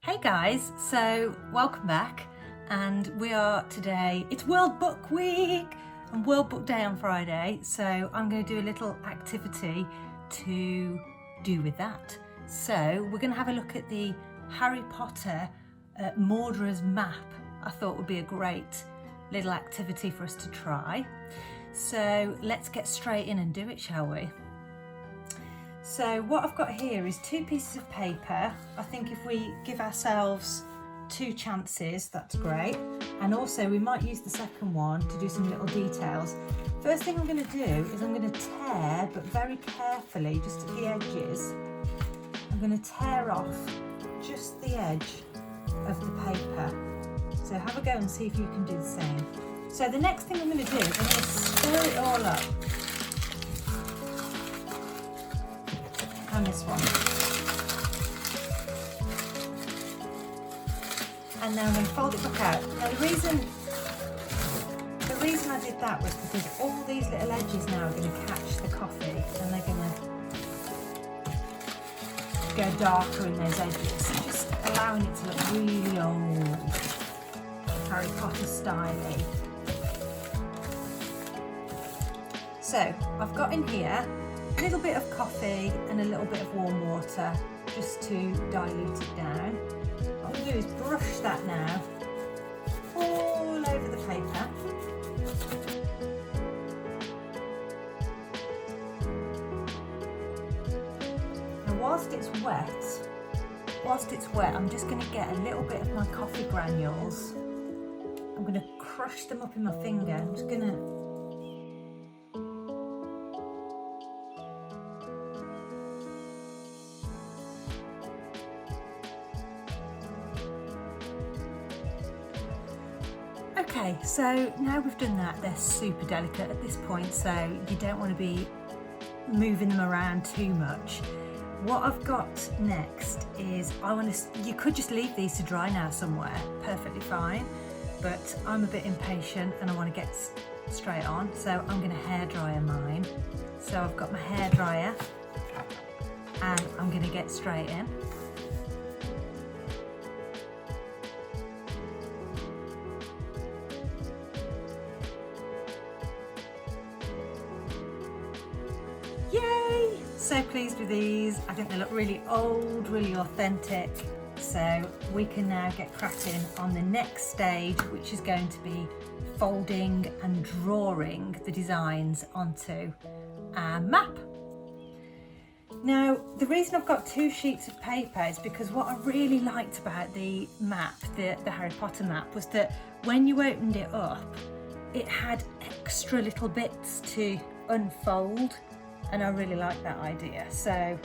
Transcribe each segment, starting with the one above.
Hey guys, so welcome back, and we are today, it's World Book Week and World Book Day on Friday, so I'm going to do a little activity to do with that. So we're going to have a look at the Harry Potter Mordorer's map. I thought would be a great little activity for us to try. So let's get straight in and do it, shall we? So what I've got here is 2 pieces of paper. I think if we give ourselves 2 chances, that's great. And also we might use the second one to do some little details. First thing I'm going to do is I'm going to tear, but very carefully, just at the edges. I'm going to tear off just the edge of the paper. So have a go and see if you can do the same. So the next thing I'm going to do is I'm going to stir it all up. And this one. And now I'm going to fold it back out. Now the reason I did that was because all these little edges now are going to catch the coffee and they're going to go darker in those edges. So just allowing it to look really old, Harry Potter style-y. So I've got in here a little bit of coffee and a little bit of warm water just to dilute it down. What I'm going to do is brush that now all over the paper. Now whilst it's wet, I'm just going to get a little bit of my coffee granules. I'm going to crush them up in my finger. I'm just going to Okay, so now we've done that, they're super delicate at this point, so you don't want to be moving them around too much. What I've got next is you could just leave these to dry now somewhere, perfectly fine, but I'm a bit impatient and I want to get straight on, so I'm going to hairdryer mine. So I've got my hairdryer and I'm going to get straight in. Yay! So pleased with these. I think they look really old, really authentic. So we can now get cracking on the next stage, which is going to be folding and drawing the designs onto our map. Now, the reason I've got 2 sheets of paper is because what I really liked about the map, the Harry Potter map, was that when you opened it up, it had extra little bits to unfold. And I really like that idea. So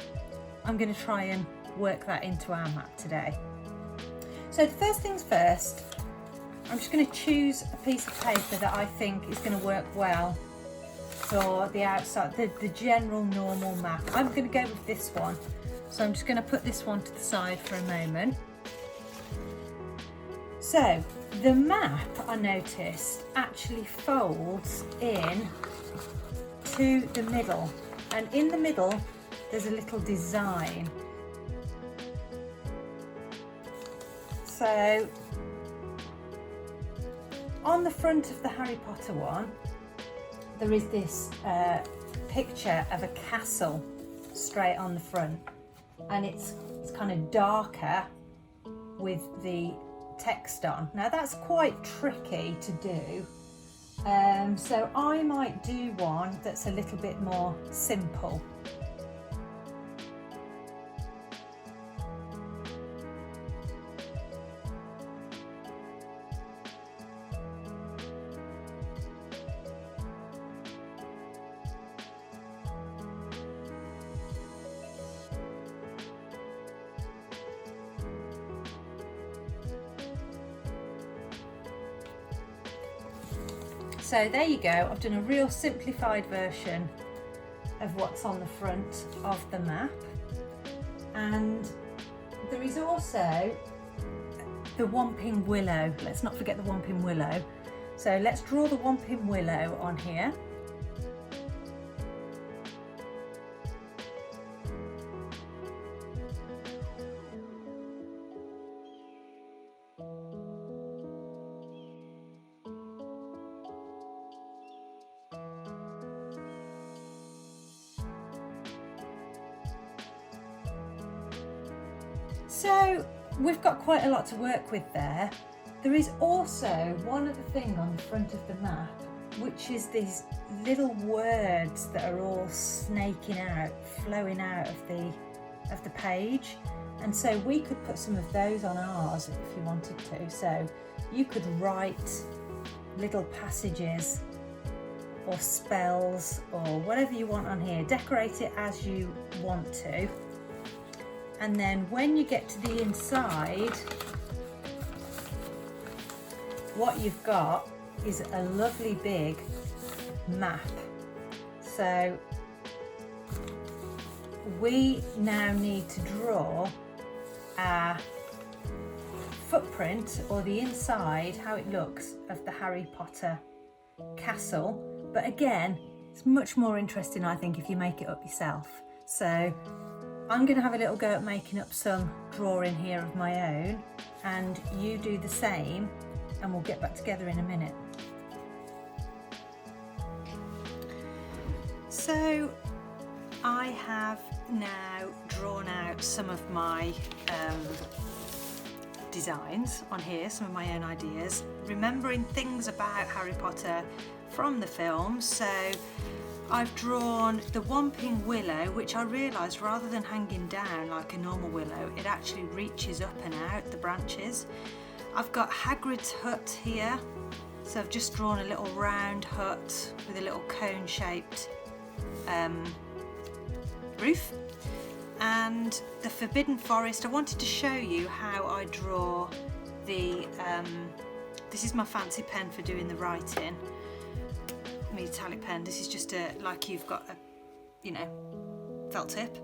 I'm going to try and work that into our map today. So the first things first, I'm just going to choose a piece of paper that I think is going to work well for the outside, the general normal map. I'm going to go with this one. So I'm just going to put this one to the side for a moment. So the map, I noticed, actually folds in to the middle. And in the middle, there's a little design. So, on the front of the Harry Potter one, there is this picture of a castle straight on the front. And it's kind of darker with the text on. Now that's quite tricky to do. So I might do one that's a little bit more simple. So there you go, I've done a real simplified version of what's on the front of the map. And there is also the Whomping Willow. Let's not forget the Whomping Willow. So let's draw the Whomping Willow on here. So we've got quite a lot to work with there. There is also one other thing on the front of the map, which is these little words that are all snaking out, flowing out of the page. And so we could put some of those on ours if you wanted to. So you could write little passages or spells or whatever you want on here. Decorate it as you want to. And then when you get to the inside, what you've got is a lovely big map. So we now need to draw our footprint, or the inside, how it looks, of the Harry Potter castle. But again, it's much more interesting, I think, if you make it up yourself. So I'm going to have a little go at making up some drawing here of my own, and you do the same, and we'll get back together in a minute. So I have now drawn out some of my designs on here, some of my own ideas, remembering things about Harry Potter from the films. So I've drawn the Whomping Willow, which I realised rather than hanging down like a normal willow, it actually reaches up and out the branches. I've got Hagrid's hut here, so I've just drawn a little round hut with a little cone-shaped roof. And the Forbidden Forest, I wanted to show you how I draw the, this is my fancy pen for doing the writing, my metallic pen. This is just like you've got a, you know, felt tip.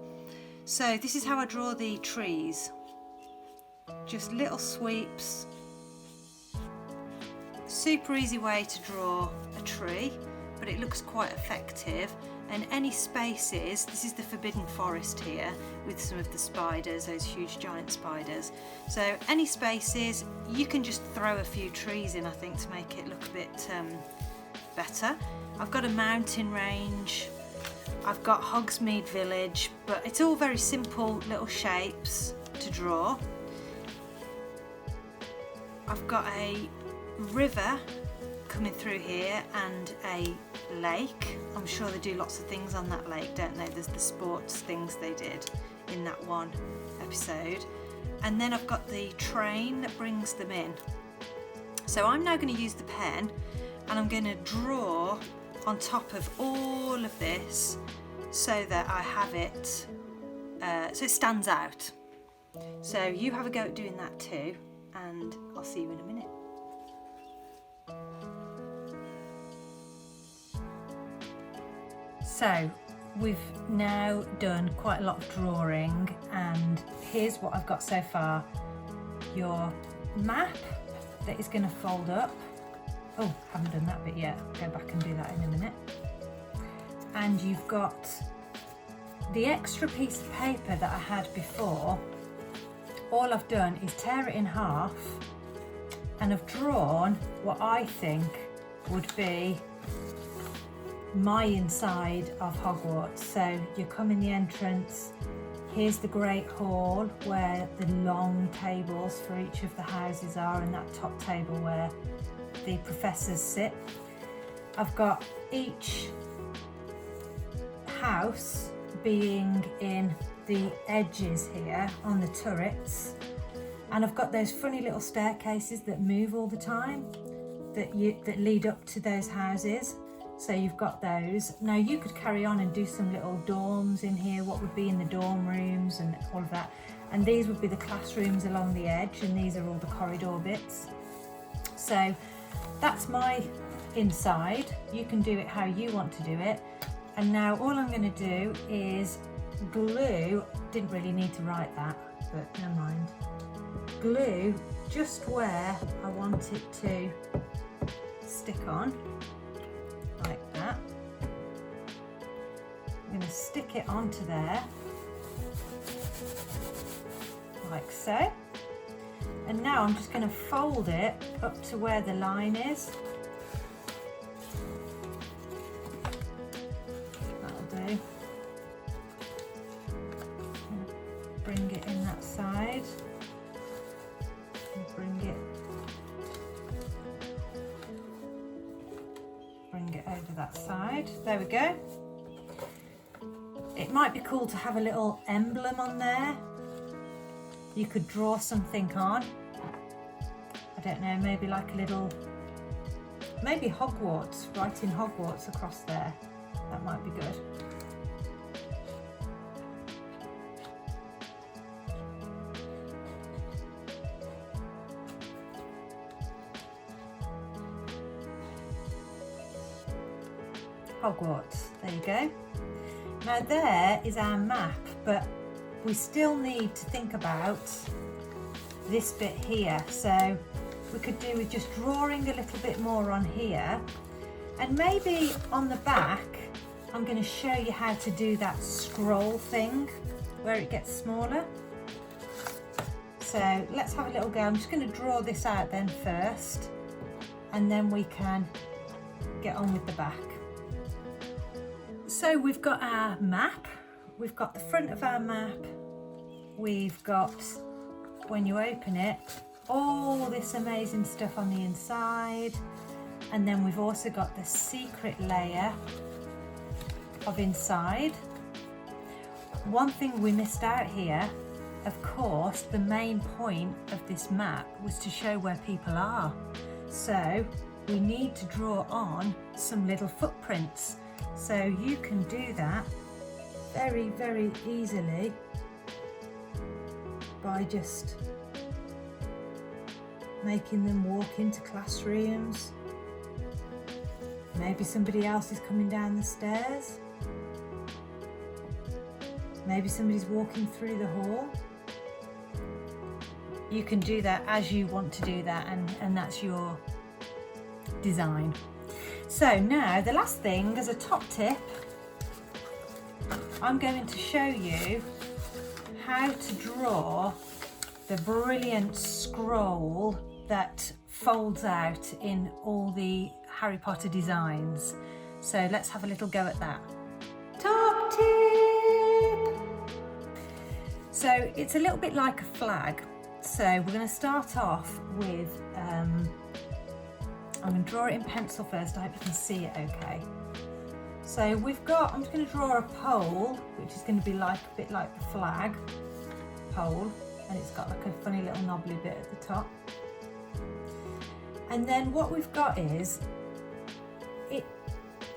So this is how I draw the trees. Just little sweeps. Super easy way to draw a tree, but it looks quite effective. And any spaces, this is the Forbidden Forest here with some of the spiders, those huge giant spiders. So any spaces, you can just throw a few trees in, I think, to make it look a bit better. I've got a mountain range, I've got Hogsmeade Village, but it's all very simple little shapes to draw. I've got a river coming through here and a lake. I'm sure they do lots of things on that lake, don't they? There's the sports things they did in that one episode. And then I've got the train that brings them in. So I'm now going to use the pen and I'm going to draw on top of all of this so that I have it, so it stands out. So you have a go at doing that too, and I'll see you in a minute. So we've now done quite a lot of drawing, and here's what I've got so far. Your map that is going to fold up. Oh, haven't done that bit yet. Go back and do that in a minute. And you've got the extra piece of paper that I had before. All I've done is tear it in half, and I've drawn what I think would be my inside of Hogwarts. So you come in the entrance, here's the Great Hall where the long tables for each of the houses are, and that top table where the professors sit. I've got each house being in the edges here on the turrets, and I've got those funny little staircases that move all the time that lead up to those houses. So you've got those. Now you could carry on and do some little dorms in here, what would be in the dorm rooms and all of that. And these would be the classrooms along the edge, and these are all the corridor bits. So that's my inside. You can do it how you want to do it. And now all I'm going to do is glue, didn't really need to write that, but never mind. Glue just where I want it to stick on. Like that. I'm going to stick it onto there, like so. And now I'm just going to fold it up to where the line is. That'll do. Bring it in that side. that side. There we go. It might be cool to have a little emblem on there. You could draw something on. I don't know, maybe like a little, maybe Hogwarts, writing Hogwarts across there. That might be good. Hogwarts, there you go. Now there is our map, but we still need to think about this bit here. So we could do with just drawing a little bit more on here, and maybe on the back I'm going to show you how to do that scroll thing where it gets smaller. So let's have a little go. I'm just going to draw this out then first, and then we can get on with the back. So we've got our map, we've got the front of our map, we've got, when you open it, all this amazing stuff on the inside, and then we've also got the secret layer of inside. One thing we missed out here, of course, the main point of this map was to show where people are. So we need to draw on some little footprints. So you can do that very, very easily by just making them walk into classrooms. Maybe somebody else is coming down the stairs. Maybe somebody's walking through the hall. You can do that as you want to do that, and that's your design. So now the last thing, as a top tip, I'm going to show you how to draw the brilliant scroll that folds out in all the Harry Potter designs. So let's have a little go at that. Top tip! So it's a little bit like a flag. So we're going to start off with I'm going to draw it in pencil first. I hope you can see it okay. So we've got, I'm just going to draw a pole, which is going to be like a bit like the flag pole, and it's got like a funny little knobbly bit at the top. And then what we've got is,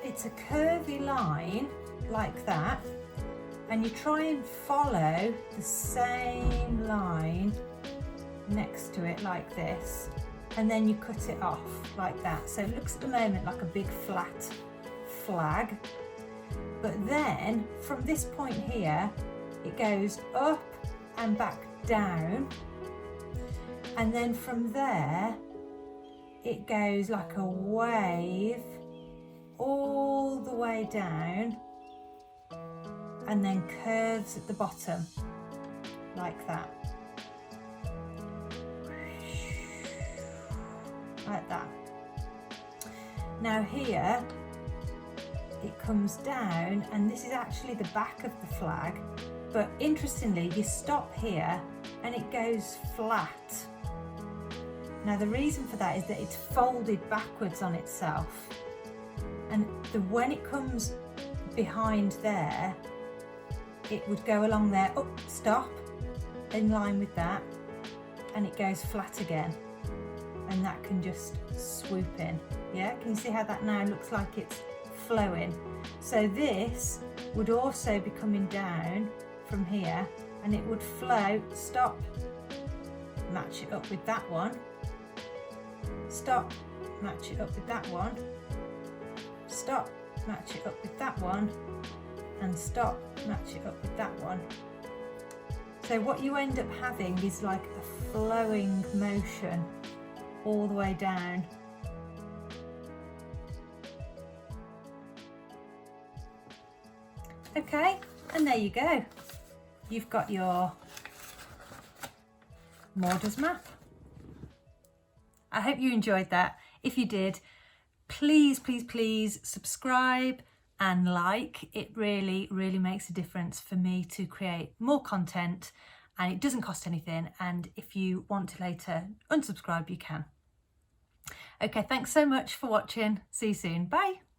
it's a curvy line like that, and you try and follow the same line next to it like this, and then you cut it off like that. So it looks at the moment like a big flat flag, but then from this point here it goes up and back down, and then from there it goes like a wave all the way down, and then curves at the bottom like that. Like that. Now here it comes down, and this is actually the back of the flag, but interestingly you stop here and it goes flat. Now the reason for that is that it's folded backwards on itself, and when it comes behind there it would go along there, up, stop, in line with that, and it goes flat again. And that can just swoop in. Yeah, can you see how that now looks like it's flowing? So this would also be coming down from here, and it would flow, stop, match it up with that one, stop, match it up with that one, stop, match it up with that one, and stop, match it up with that one. So what you end up having is like a flowing motion all the way down. Okay, and there you go. You've got your Marauder's map. I hope you enjoyed that. If you did, please, please, please subscribe and like. It really, really makes a difference for me to create more content, and it doesn't cost anything. And if you want to later unsubscribe, you can. Okay, thanks so much for watching. See you soon. Bye.